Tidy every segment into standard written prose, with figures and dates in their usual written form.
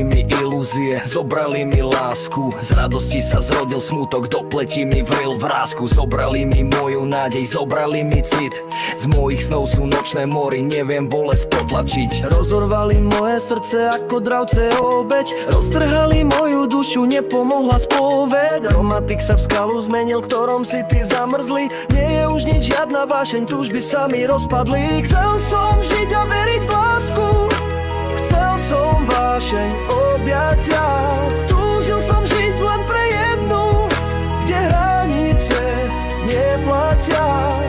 mi ilúzie, zobrali mi lásku. Z radosti sa zrodil smutok, do pleti mi vril vrásku. Zobrali mi moju nádej, zobrali mi cit. Z mojich snov sú nočné mory, neviem bolesť potlačiť. Rozorvali moje srdce ako dravce obeť. Roztrhali moju dušu, nepomohla spoveď. Romantik sa v skalu zmenil, v ktorom si ty zamrzli. Nie je už nič, žiadna vášeň, túžby sa mi rozpadli. Chcel som žiť a veriť v lásku, chcel som vášeň objatia. Túžil som žiť len pre jednu, kde hranice neplatia.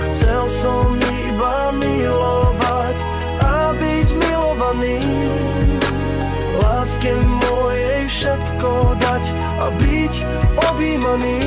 Chcel som iba milovať a byť milovaný, láske mojej všetko dať a byť objímaný.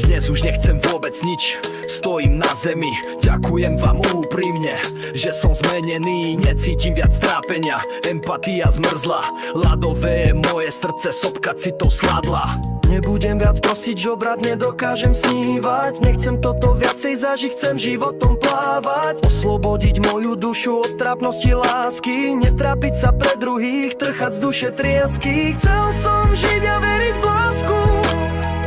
Dnes už nechcem vôbec nič, stojím na zemi. Ďakujem vám úprimne, že som zmenený. Necítim viac trápenia, empatia zmrzla. Ľadové je moje srdce, sopka citov sladla. Nebudem viac prosiť, žobrať, nedokážem snívať. Nechcem toto viacej zažiť, chcem životom plávať. Oslobodiť moju dušu od trápnosti lásky, netrápiť sa pre druhých, trchať z duše triasky. Chcel som žiť a veriť v lásku,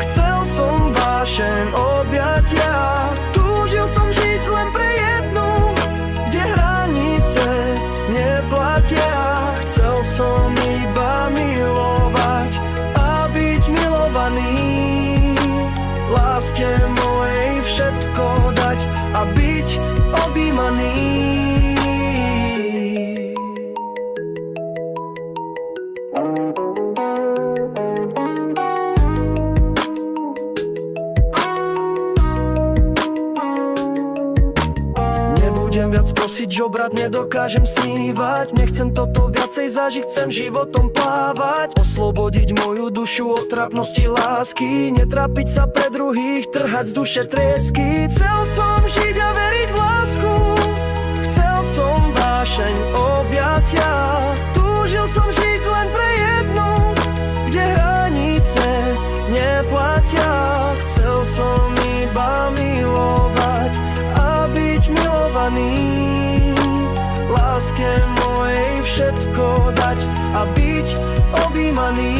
chcel som vášeň objatia. Túžil som žiť len pre jednu, kde hranice neplatia. Chcel som iba milovať a byť milovaný, láske mojej všetko dať a byť objímaný. Nebudem viac prosiť, žobrať, nedokážem snívať. Nechcem toto viacej zažiť, chcem životom plávať. Oslobodiť moju dušu od trápnosti lásky, netrápiť sa pre druhých, trhať z duše triesky. Chcel som žiť a veriť v lásku, chcel som vášeň objatia. Túžil som žiť len pre jednu, kde hranice neplatia. Chcel som iba milovať a byť milovaný, láske mojej všetko dať a byť objímaný.